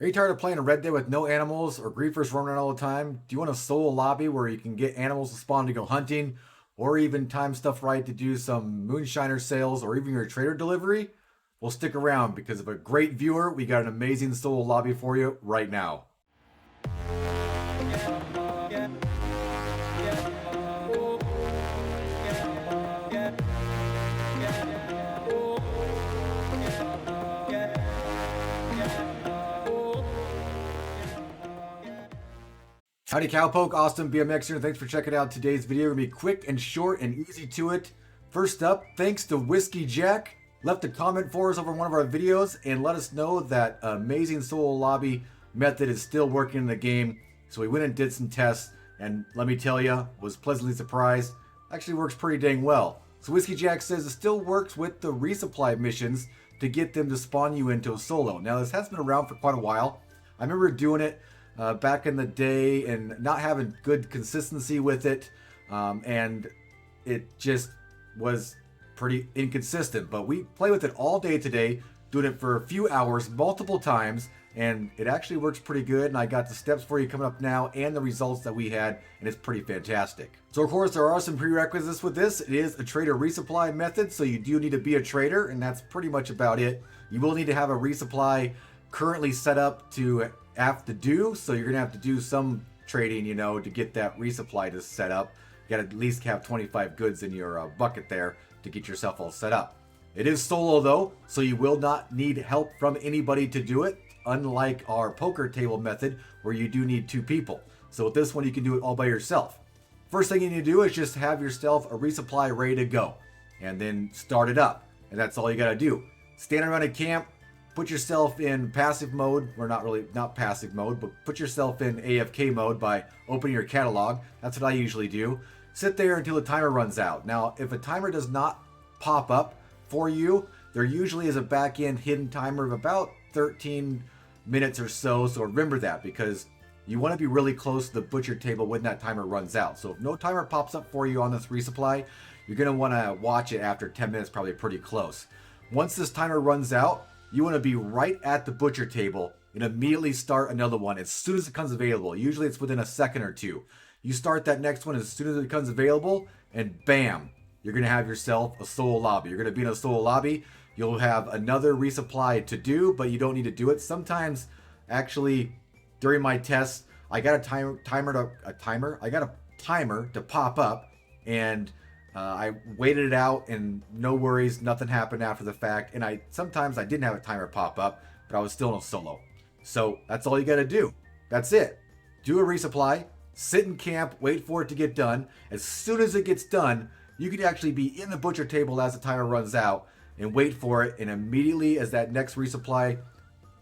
Are you tired of playing a Red Dead with no animals or griefers roaming around all the time? Do you want a solo lobby where you can get animals to spawn to go hunting or even time stuff right to do some moonshiner sales or even your trader delivery? Well, stick around because of a great viewer, we got an amazing solo lobby for you right now. Howdy Cowpoke, AustinBMX here, and thanks for checking out today's video. We're gonna be quick and short and easy to it. First up, thanks to Whiskey Jack, left a comment for us over one of our videos and let us know that amazing solo lobby method is still working in the game. So we went and did some tests, and let me tell you, was pleasantly surprised. Actually works pretty dang well. So Whiskey Jack says it still works with the resupply missions to get them to spawn you into a solo. Now this has been around for quite a while. I remember doing it back in the day and not having good consistency with it, and it just was pretty inconsistent. But we play with it all day today, doing it for a few hours multiple times, and it actually works pretty good. And I got the steps for you coming up now and the results that we had, and it's pretty fantastic. So of course there are some prerequisites with this. It is a trader resupply method, so you do need to be a trader, and that's pretty much about it. You will need to have a resupply currently set up to have to do, so you're gonna have to do some trading, you know, to get that resupply to set up. You gotta at least have 25 goods in your bucket there to get yourself all set up. It is solo though, so you will not need help from anybody to do it, unlike our poker table method where you do need 2 people. So with this one you can do it all by yourself. First thing you need to do is just have yourself a resupply ready to go and then start it up, and that's all you gotta do. Stand around a camp, put yourself in passive mode, or not passive mode, but put yourself in AFK mode by opening your catalog. That's what I usually do. Sit there until the timer runs out. Now, if a timer does not pop up for you, there usually is a back-end hidden timer of about 13 minutes or so. So remember that, because you want to be really close to the butcher table when that timer runs out. So if no timer pops up for you on this resupply, you're going to want to watch it after 10 minutes, probably pretty close. Once this timer runs out, you want to be right at the butcher table and immediately start another one as soon as it comes available. Usually it's within a second or two. You start that next one as soon as it becomes available, and bam, you're going to have yourself a solo lobby. You're going to be in a solo lobby. You'll have another resupply to do, but you don't need to do it. Sometimes, actually, during my tests, I got a timer to pop up, and I waited it out, and no worries, nothing happened after the fact. And sometimes I didn't have a timer pop up, but I was still in a solo. So that's all you got to do. That's it. Do a resupply, sit in camp, wait for it to get done. As soon as it gets done, you can actually be in the butcher table as the timer runs out and wait for it. And immediately as that next resupply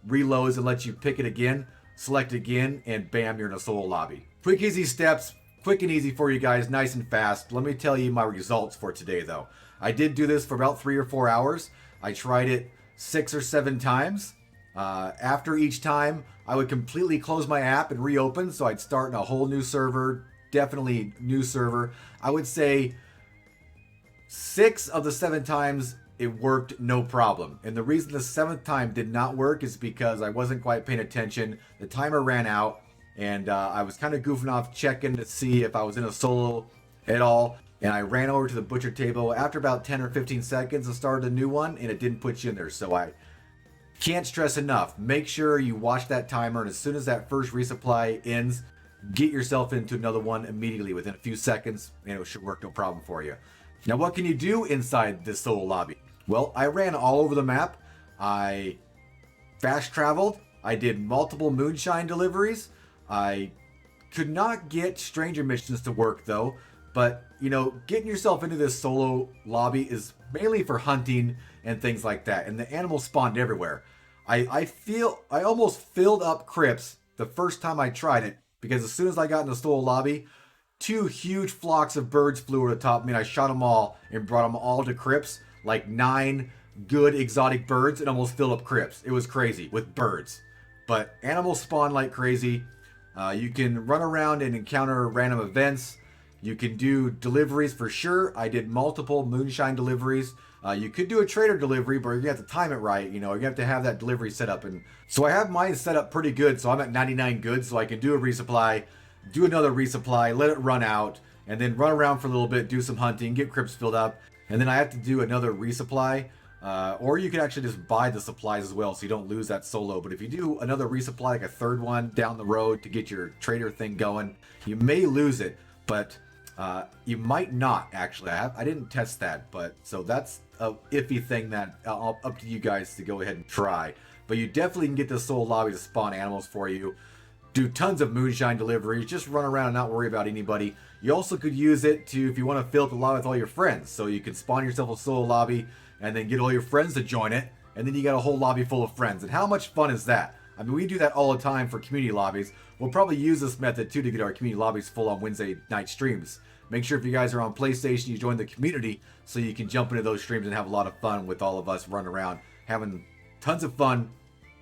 reloads and lets you pick it again, select again, and bam, you're in a solo lobby. Quick, easy steps. Quick and easy for you guys, nice and fast. Let me tell you my results for today though. I did do this for about 3 or 4 hours. I tried it 6 or 7 times. After each time, I would completely close my app and reopen, so I'd start in a whole new server, definitely new server. I would say 6 of the 7 times it worked no problem. And the reason the 7th time did not work is because I wasn't quite paying attention. The timer ran out, and I was kind of goofing off, checking to see if I was in a solo at all. And I ran over to the butcher table after about 10 or 15 seconds and started a new one, and it didn't put you in there. So I can't stress enough, make sure you watch that timer, and as soon as that first resupply ends, get yourself into another one immediately within a few seconds, and it should work no problem for you. Now, what can you do inside this solo lobby? Well, I ran all over the map. I fast traveled. I did multiple moonshine deliveries. I could not get stranger missions to work though, but you know, getting yourself into this solo lobby is mainly for hunting and things like that, and the animals spawned everywhere. I almost filled up crypts the first time I tried it, because as soon as I got in the solo lobby, 2 huge flocks of birds flew over the top of me, and I shot them all and brought them all to crypts, like 9 good exotic birds, and almost filled up crypts. It was crazy with birds, but animals spawn like crazy. You can run around and encounter random events. You can do deliveries for sure. I did multiple moonshine deliveries. You could do a trader delivery, but you're gonna have to time it right. You know, you're gonna have to have that delivery set up. And so I have mine set up pretty good. So I'm at 99 goods, so I can do a resupply, do another resupply, let it run out, and then run around for a little bit, do some hunting, get crypts filled up, and then I have to do another resupply. Or you can actually just buy the supplies as well, so you don't lose that solo. But if you do another resupply, like a third one down the road to get your trader thing going, you may lose it, but you might not actually. I didn't test that, but so that's a iffy thing that up to you guys to go ahead and try. But you definitely can get this solo lobby to spawn animals for you. Do tons of moonshine deliveries, just run around and not worry about anybody. You also could use it to, if you want to fill up the lobby with all your friends. So you can spawn yourself a solo lobby and then get all your friends to join it, and then you got a whole lobby full of friends. And how much fun is that? I mean, we do that all the time for community lobbies. We'll probably use this method too to get our community lobbies full on Wednesday night streams. Make sure if you guys are on PlayStation, you join the community so you can jump into those streams and have a lot of fun with all of us running around, having tons of fun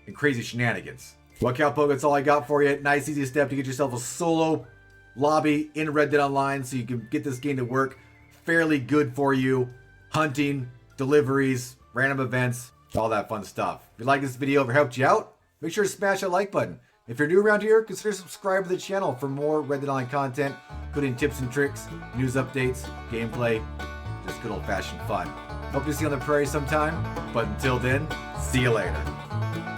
and crazy shenanigans. Well, Cowpoke, that's all I got for you. Nice, easy step to get yourself a solo lobby in Red Dead Online so you can get this game to work fairly good for you. Hunting, deliveries, random events, all that fun stuff. If you like this video, if it helped you out, make sure to smash that like button. If you're new around here, consider subscribing to the channel for more Red Dead Online content, including tips and tricks, news updates, gameplay, just good old-fashioned fun. Hope to see you on the prairie sometime, but until then, see you later.